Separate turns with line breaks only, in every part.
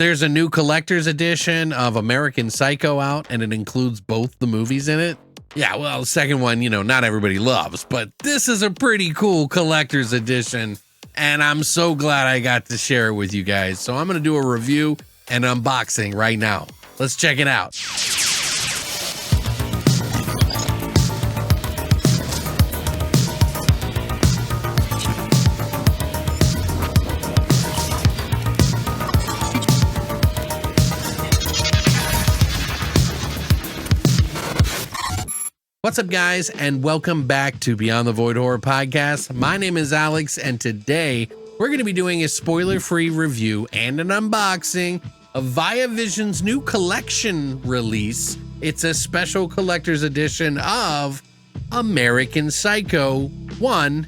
There's a new collector's edition of American Psycho out, and it includes both the movies in it. Yeah, well, the second one, not everybody loves, but this is a pretty cool collector's edition, and I'm so glad I got to share it with you guys. So I'm going to do a review and unboxing right now. Let's check it out. What's up, guys, and welcome back to Beyond the Void Horror Podcast. My name is Alex, and today we're going to be doing a spoiler-free review and an unboxing of ViaVision's new collection release. It's a special collector's edition of American Psycho 1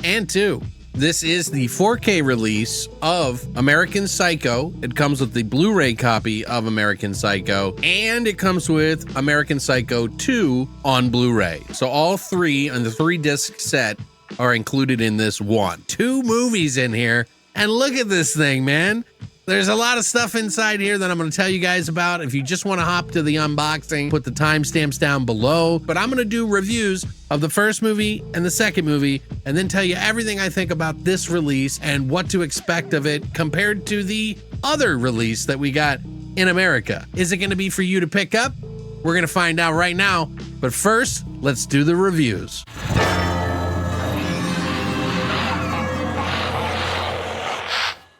and 2. This is the 4K release of American Psycho. It comes with the Blu-ray copy of American Psycho, and it comes with American Psycho 2 on Blu-ray. So all three on the 3-disc set are included in this one. 2 movies in here, and look at this thing, man. There's a lot of stuff inside here that I'm going to tell you guys about. If you just want to hop to the unboxing, put the timestamps down below. But I'm going to do reviews of the first movie and the second movie, and then tell you everything I think about this release and what to expect of it compared to the other release that we got in America. Is it going to be for you to pick up? We're going to find out right now. But first, let's do the reviews.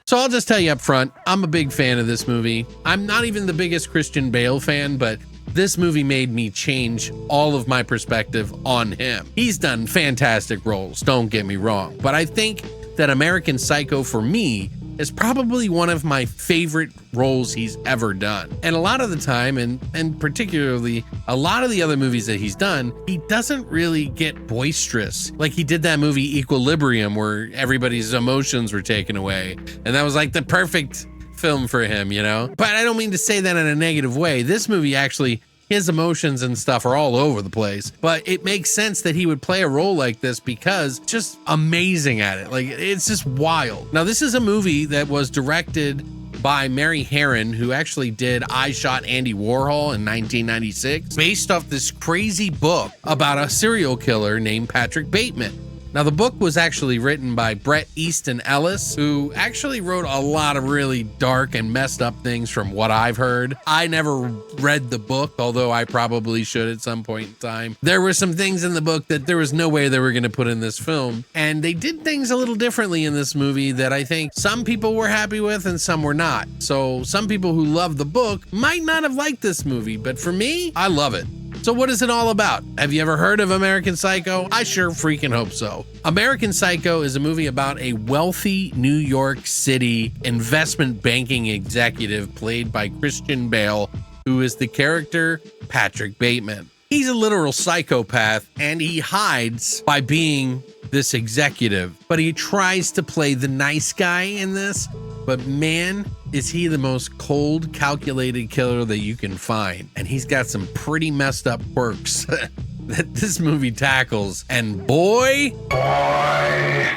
So I'll just tell you up front, I'm a big fan of this movie. I'm not even the biggest Christian Bale fan, but this movie made me change all of my perspective on him. He's done fantastic roles, don't get me wrong, but I think that American Psycho, for me, is probably one of my favorite roles he's ever done. And a lot of the time, and particularly a lot of the other movies that he's done, he doesn't really get boisterous. Like he did that movie Equilibrium where everybody's emotions were taken away. And that was like the perfect film for him, But I don't mean to say that in a negative way. This movie actually, his emotions and stuff are all over the place, but it makes sense that he would play a role like this because just amazing at it. Like, it's just wild. Now, this is a movie that was directed by Mary Harron, who actually did I Shot Andy Warhol in 1996, based off this crazy book about a serial killer named Patrick Bateman. Now, the book was actually written by Bret Easton Ellis, who actually wrote a lot of really dark and messed up things from what I've heard. I never read the book, although I probably should at some point in time. There were some things in the book that there was no way they were going to put in this film, and they did things a little differently in this movie that I think some people were happy with and some were not. So some people who love the book might not have liked this movie, but for me, I love it. So what is it all about? Have you ever heard of American Psycho? I sure freaking hope so. American Psycho is a movie about a wealthy New York City investment banking executive played by Christian Bale, who is the character Patrick Bateman. He's a literal psychopath, and he hides by being this executive, but he tries to play the nice guy in this. But man, is he the most cold, calculated killer that you can find. And he's got some pretty messed up quirks that this movie tackles. And boy,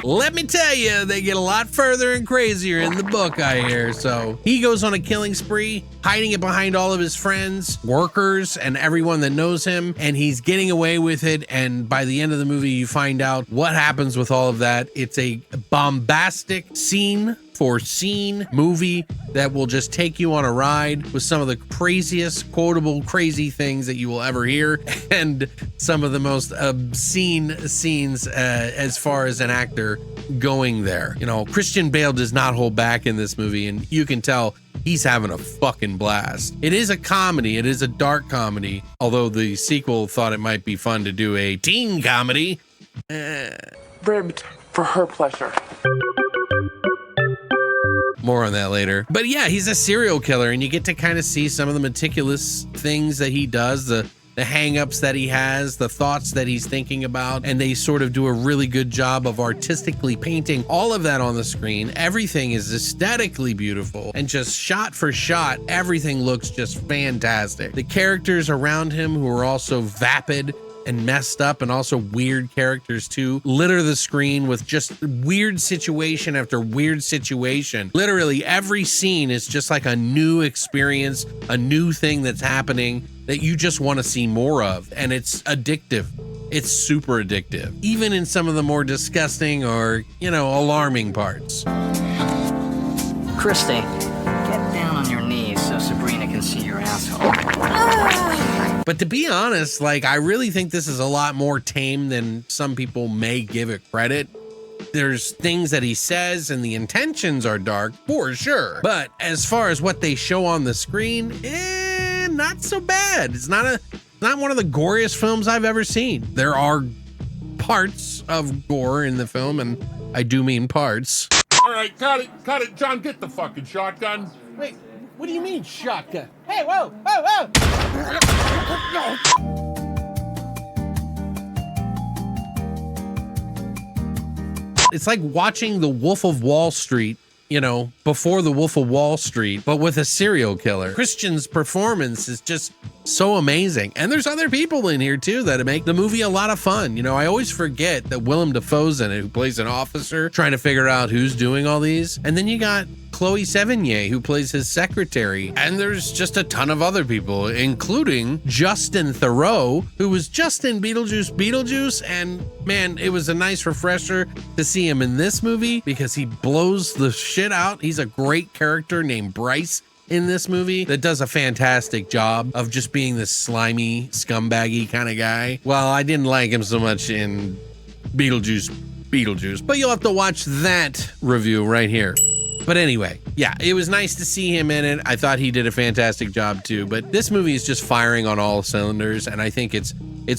let me tell you, they get a lot further and crazier in the book, I hear. So he goes on a killing spree, hiding it behind all of his friends, workers, and everyone that knows him. And he's getting away with it. And by the end of the movie, you find out what happens with all of that. It's a bombastic scene for scene movie that will just take you on a ride with some of the craziest, quotable, crazy things that you will ever hear, and some of the most obscene scenes as far as an actor going there. Christian Bale does not hold back in this movie, and you can tell he's having a fucking blast. It is a comedy. It is a dark comedy, although the sequel thought it might be fun to do a teen comedy.
Ribbed for her pleasure.
More on that later. But yeah, he's a serial killer, and you get to kind of see some of the meticulous things that he does, the hang-ups that he has, the thoughts that he's thinking about, and they sort of do a really good job of artistically painting all of that on the screen. Everything is aesthetically beautiful, and just shot for shot, everything looks just fantastic. The characters around him, who are also vapid and messed up and also weird characters too litter the screen with just weird situation after weird situation. Literally every scene is just like a new experience, a new thing that's happening that you just want to see more of, and it's addictive. It's super addictive, even in some of the more disgusting or, alarming parts.
Christy, get down on your knees so Sabrina can see your asshole.
But to be honest, I really think this is a lot more tame than some people may give it credit. There's things that he says and the intentions are dark for sure. But as far as what they show on the screen, not so bad. It's not one of the goriest films I've ever seen. There are parts of gore in the film, and I do mean parts.
All right, cut it. John, get the fucking shotgun.
Wait, what do you mean shotgun? Hey, whoa, whoa, whoa! It's like watching The Wolf of Wall Street, before The Wolf of Wall Street, but with a serial killer. Christian's performance is just so amazing. And there's other people in here too that make the movie a lot of fun. I always forget that Willem Dafoe's in it, who plays an officer trying to figure out who's doing all these. And then you got Chloe Sevigny, who plays his secretary. And there's just a ton of other people, including Justin Theroux, who was just in Beetlejuice. And man, it was a nice refresher to see him in this movie because he blows the shit out. He's a great character named Bryce in this movie that does a fantastic job of just being this slimy, scumbaggy kind of guy. Well, I didn't like him so much in Beetlejuice, but you'll have to watch that review right here. But anyway, yeah, it was nice to see him in it. I thought he did a fantastic job too, but this movie is just firing on all cylinders, and I think it's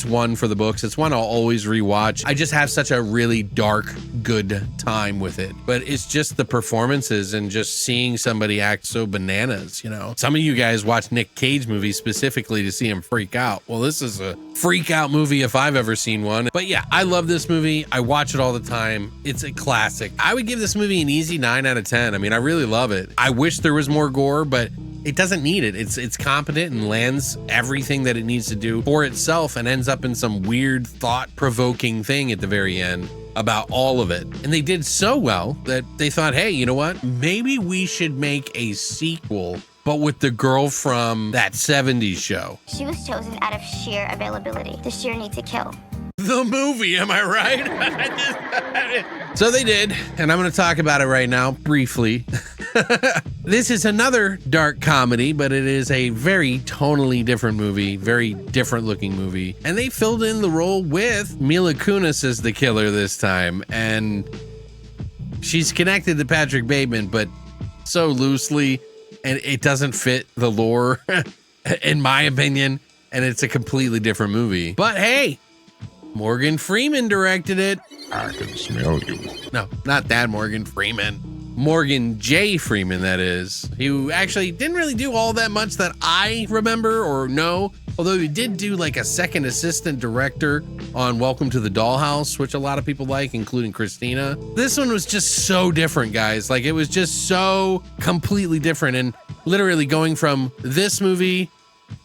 one for the books. It's one I'll always rewatch. I just have such a really dark, good time with it. But it's just the performances and just seeing somebody act so bananas, Some of you guys watch Nick Cage movies specifically to see him freak out. Well, this is a freak out movie if I've ever seen one. But yeah, I love this movie. I watch it all the time. It's a classic. I would give this movie an easy 9 out of 10. I mean, I really love it. I wish there was more gore, but it doesn't need it. It's competent and lands everything that it needs to do for itself and ends up in some weird thought-provoking thing at the very end about all of it. And they did so well that they thought, hey, you know what? Maybe we should make a sequel, but with the girl from that 70s show.
She was chosen out of sheer availability, the sheer need to kill.
The movie, am I right? So they did, and I'm going to talk about it right now, briefly. This is another dark comedy, but it is a very tonally different movie, very different looking movie. And they filled in the role with Mila Kunis as the killer this time. And she's connected to Patrick Bateman, but so loosely, and it doesn't fit the lore, in my opinion. And it's a completely different movie. But hey, Morgan Freeman directed it.
I can smell you.
No, not that Morgan Freeman. Morgan J. Freeman, that is. Who actually didn't really do all that much that I remember or know. Although he did do like a second assistant director on Welcome to the Dollhouse, which a lot of people like, including Christina. This one was just so different, guys. Like, it was just so completely different. And literally going from this movie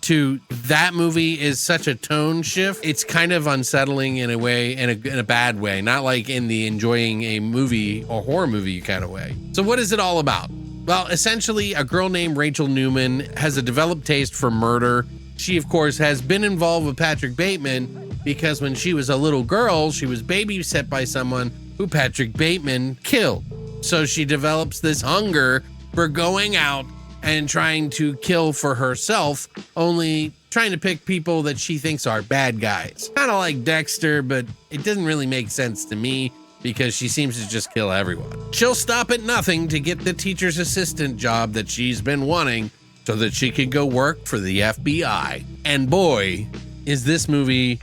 to that movie is such a tone shift. It's kind of unsettling in a way, in a bad way, not like in the enjoying a movie or horror movie kind of way. So what is it all about? Well, essentially, a girl named Rachel Newman has a developed taste for murder. She, of course, has been involved with Patrick Bateman because when she was a little girl, she was babysat by someone who Patrick Bateman killed. So she develops this hunger for going out and trying to kill for herself, only trying to pick people that she thinks are bad guys. Kind of like Dexter, but it doesn't really make sense to me because she seems to just kill everyone. She'll stop at nothing to get the teacher's assistant job that she's been wanting so that she could go work for the FBI. And boy, is this movie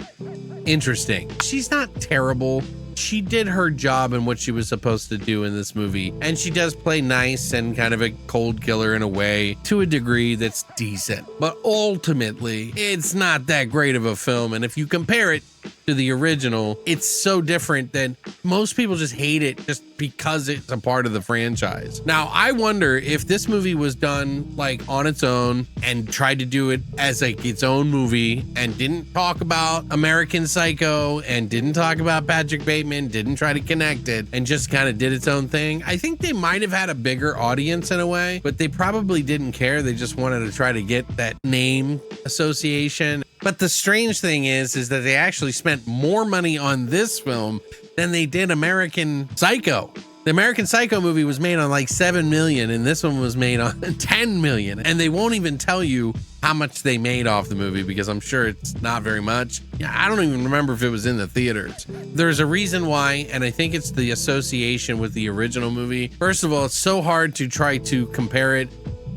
interesting. She's not terrible. She did her job and what she was supposed to do in this movie. And she does play nice and kind of a cold killer in a way to a degree that's decent. But ultimately, it's not that great of a film. And if you compare it to the original, it's so different that most people just hate it just because it's a part of the franchise. Now, I wonder if this movie was done like on its own and tried to do it as like its own movie and didn't talk about American Psycho and didn't talk about Patrick Bateman, didn't try to connect it and just kind of did its own thing. I think they might have had a bigger audience in a way, but they probably didn't care. They just wanted to try to get that name association. But the strange thing is that they actually spent more money on this film than they did American Psycho. The American Psycho movie was made on like 7 million and this one was made on 10 million. And they won't even tell you how much they made off the movie because I'm sure it's not very much. I don't even remember if it was in the theaters. There's a reason why, and I think it's the association with the original movie. First of all, it's so hard to try to compare it.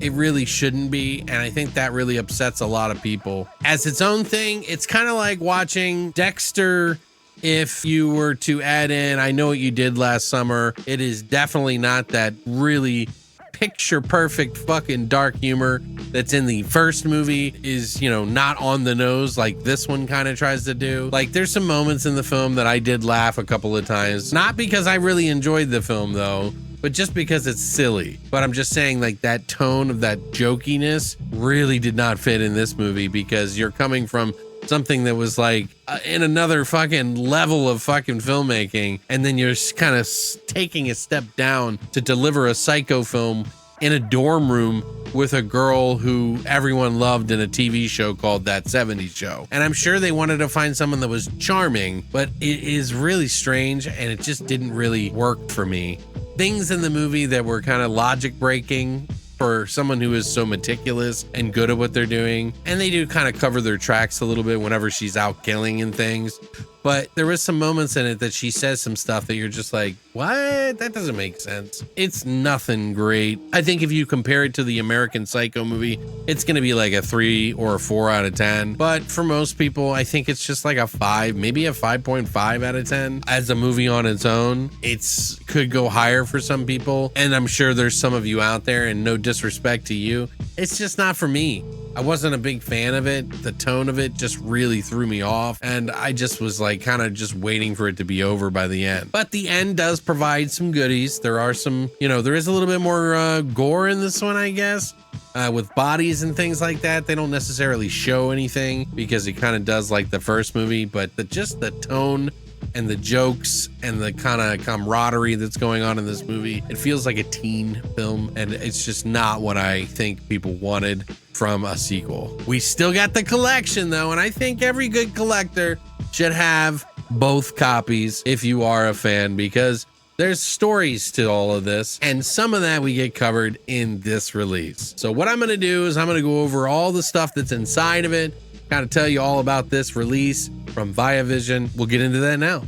It really shouldn't be, and I think that really upsets a lot of people. As its own thing, it's kind of like watching Dexter if you were to add in I Know What You Did Last Summer. It is definitely not that really picture perfect fucking dark humor that's in the first movie is, you know, not on the nose like this one kind of tries to do. Like there's some moments in the film that I did laugh a couple of times, not because I really enjoyed the film though, but just because it's silly. But I'm just saying like that tone of that jokiness really did not fit in this movie because you're coming from something that was like in another fucking level of fucking filmmaking. And then you're kind of taking a step down to deliver a Psycho film in a dorm room with a girl who everyone loved in a TV show called That 70s Show. And I'm sure they wanted to find someone that was charming, but it is really strange and it just didn't really work for me. Things in the movie that were kind of logic breaking for someone who is so meticulous and good at what they're doing. And they do kind of cover their tracks a little bit whenever she's out killing and things. But there was some moments in it that she says some stuff that you're just like, what? That doesn't make sense. It's nothing great. I think if you compare it to the American Psycho movie, it's going to be like a 3 or a 4 out of 10. But for most people, I think it's just like a 5, maybe a 5.5 out of 10. As a movie on its own, it's could go higher for some people. And I'm sure there's some of you out there, and no disrespect to you, it's just not for me. I wasn't a big fan of it. The tone of it just really threw me off. And I just was like kind of just waiting for it to be over by the end. But the end does provide some goodies. There are some, you know, there is a little bit more gore in this one, I guess, with bodies and things like that. They don't necessarily show anything because it kind of does like the first movie, but just the tone and the jokes and the kind of camaraderie that's going on in this movie, it feels like a teen film, and it's just not what I think people wanted from a sequel. We still got the collection though, and I think every good collector should have both copies if you are a fan, because there's stories to all of this, and some of that we get covered in this release. So what I'm going to do is I'm going to go over all the stuff that's inside of it, kind of tell you all about this release from ViaVision. We'll get into that now.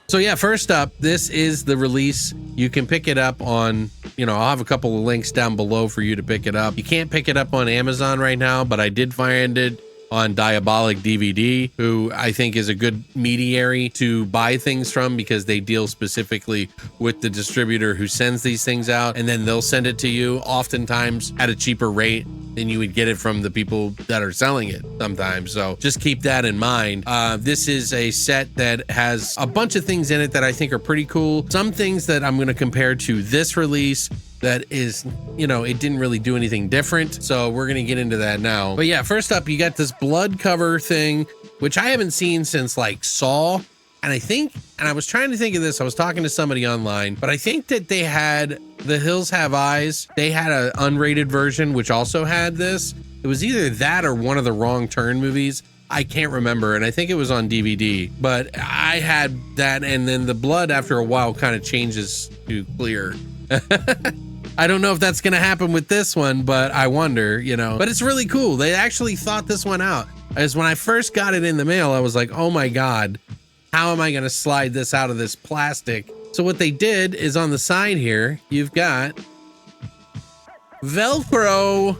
So yeah, first up, this is the release. You can pick it up on, you know, I'll have a couple of links down below for you to pick it up. You can't pick it up on Amazon right now, but I did find it on Diabolic DVD, who I think is a good mediary to buy things from because they deal specifically with the distributor who sends these things out, and then they'll send it to you oftentimes at a cheaper rate than you would get it from the people that are selling it sometimes. So just keep that in mind. This is a set that has a bunch of things in it that I think are pretty cool. Some things that I'm going to compare to this release that is, you know, it didn't really do anything different. So we're going to get into that now. But yeah, first up, you got this blood cover thing, which I haven't seen since like Saw. And I think, and I was trying to think of this, I was talking to somebody online, but I think that they had The Hills Have Eyes. They had an unrated version, which also had this. It was either that or one of the Wrong Turn movies. I can't remember, and I think it was on DVD, but I had that, and then the blood after a while kind of changes to clear. I don't know if that's going to happen with this one, but I wonder, you know, but it's really cool. They actually thought this one out. As when I first got it in the mail, I was like, oh my God, how am I going to slide this out of this plastic? So what they did is on the side here, you've got Velcro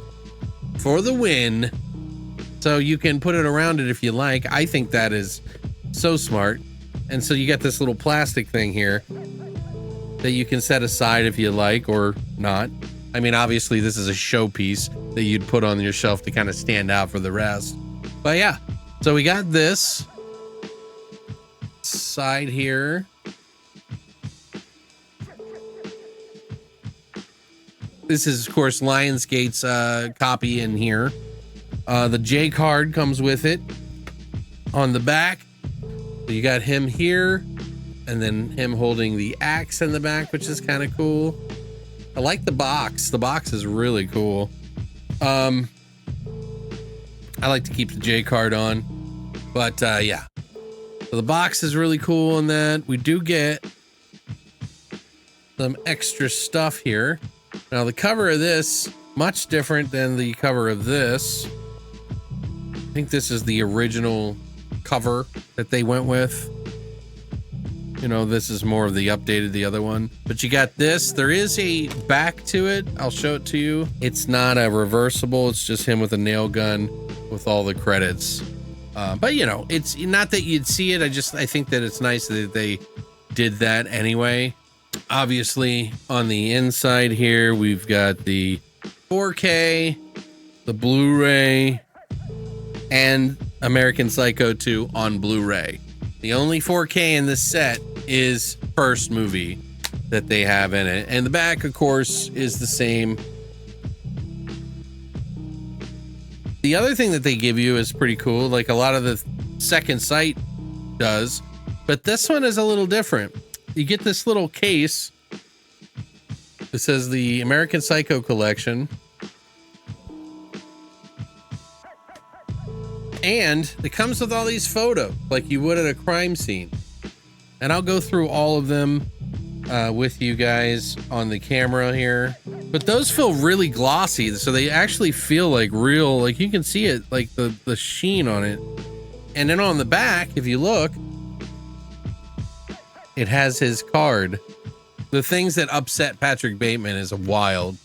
for the win. So you can put it around it if you like. I think that is so smart. And so you got this little plastic thing here that you can set aside if you like or not. I mean, obviously this is a showpiece that you'd put on your shelf to kind of stand out for the rest. But yeah, so we got this side here. This is, of course, Lionsgate's copy in here. The J card comes with it on the back. So you got him here, and then him holding the axe in the back, which is kind of cool. I like the box. The box is really cool. I like to keep the J card on, but yeah. So the box is really cool in that. We do get some extra stuff here. Now the cover of this, much different than the cover of this. I think this is the original cover that they went with. You know, this is more of the updated, the other one. But you got this. There is a back to it. I'll show it to you. It's not a reversible. It's just him with a nail gun with all the credits. But you know, it's not that you'd see it. I think that it's nice that they did that anyway. Obviously, on the inside here, we've got the 4K, the Blu-ray, and American Psycho 2 on Blu-ray. The only 4K in this set is first movie that they have in it. And the back, of course, is the same. The other thing that they give you is pretty cool, like a lot of the Second Sight does, but this one is a little different. You get this little case. It says the American Psycho Collection. And it comes with all these photos, like you would at a crime scene. And I'll go through all of them with you guys on the camera here. But those feel really glossy, so they actually feel like real, like you can see it, like the sheen on it. And then on the back, if you look, it has his card. The things that upset Patrick Bateman is wild.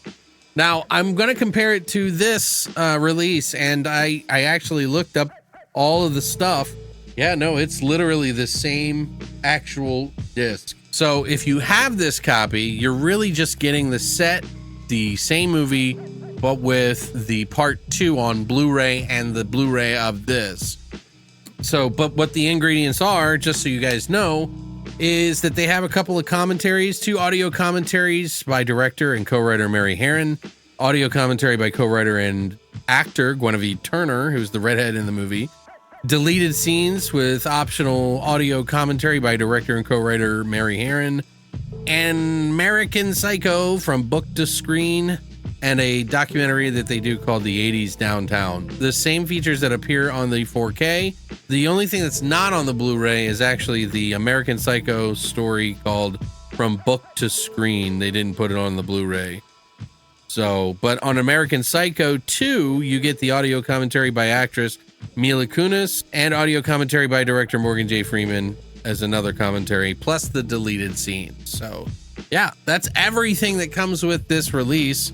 Now, I'm going to compare it to this release, and I actually looked up all of the stuff. Yeah, no, it's literally the same actual disc. So if you have this copy, you're really just getting the set, the same movie, but with the part 2 on Blu-ray and the Blu-ray of this. So, but what the ingredients are, just so you guys know, is that they have a couple of commentaries, 2 audio commentaries by director and co-writer Mary Harron, audio commentary by co-writer and actor Guinevere Turner, who's the redhead in the movie, deleted scenes with optional audio commentary by director and co-writer Mary Harron, and American Psycho from book to screen, and a documentary that they do called The 80s Downtown. The same features that appear on the 4K. The only thing that's not on the Blu-ray is actually the American Psycho story called From Book to Screen. They didn't put it on the Blu-ray. So, but on American Psycho 2, you get the audio commentary by actress Mila Kunis and audio commentary by director Morgan J. Freeman as another commentary, plus the deleted scenes. So, yeah, that's everything that comes with this release.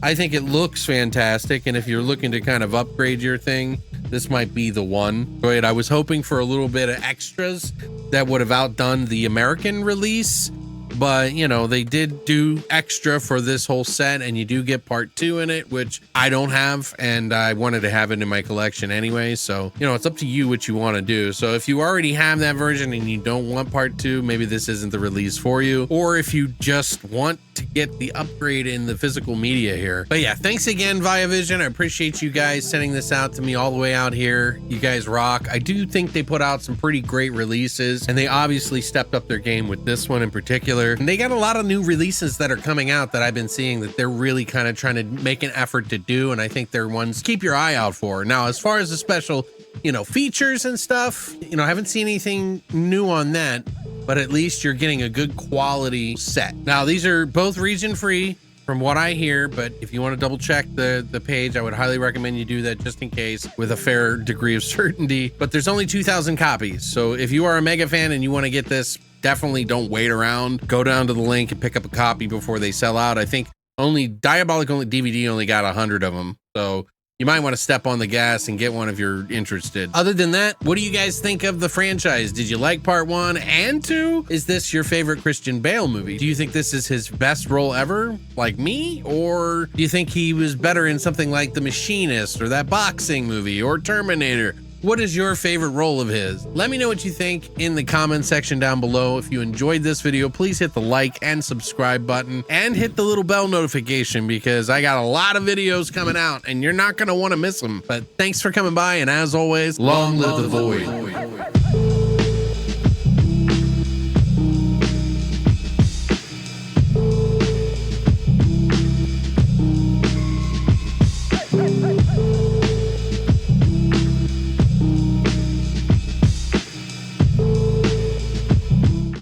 I think it looks fantastic, and if you're looking to kind of upgrade your thing, this might be the one. But I was hoping for a little bit of extras that would have outdone the American release, but you know, they did do extra for this whole set, and you do get part 2 in it, which I don't have, and I wanted to have it in my collection anyway. So, you know, it's up to you what you want to do. So if you already have that version and you don't want part 2, maybe this isn't the release for you, or if you just want to get the upgrade in the physical media here. But yeah, thanks again, ViaVision. I appreciate you guys sending this out to me all the way out here. You guys rock. I do think they put out some pretty great releases, and they obviously stepped up their game with this one in particular. And they got a lot of new releases that are coming out that I've been seeing that they're really kind of trying to make an effort to do, and I think they're ones keep your eye out for. Now, as far as the special, you know, features and stuff, you know, I haven't seen anything new on that, but at least you're getting a good quality set. Now, these are both region free from what I hear, but if you want to double check the page, I would highly recommend you do that just in case, with a fair degree of certainty. But there's only 2,000 copies. So if you are a mega fan and you want to get this, definitely don't wait around. Go down to the link and pick up a copy before they sell out. I think only Diabolic only DVD only got 100 of them. So, you might want to step on the gas and get one if you're interested. Other than that, what do you guys think of the franchise? Did you like part 1 and 2? Is this your favorite Christian Bale movie? Do you think this is his best role ever, like me? Or do you think he was better in something like The Machinist or that boxing movie or Terminator? What is your favorite role of his? Let me know what you think in the comment section down below. If you enjoyed this video, please hit the like and subscribe button and hit the little bell notification because I got a lot of videos coming out and you're not gonna wanna miss them. But thanks for coming by, and as always, long live the void.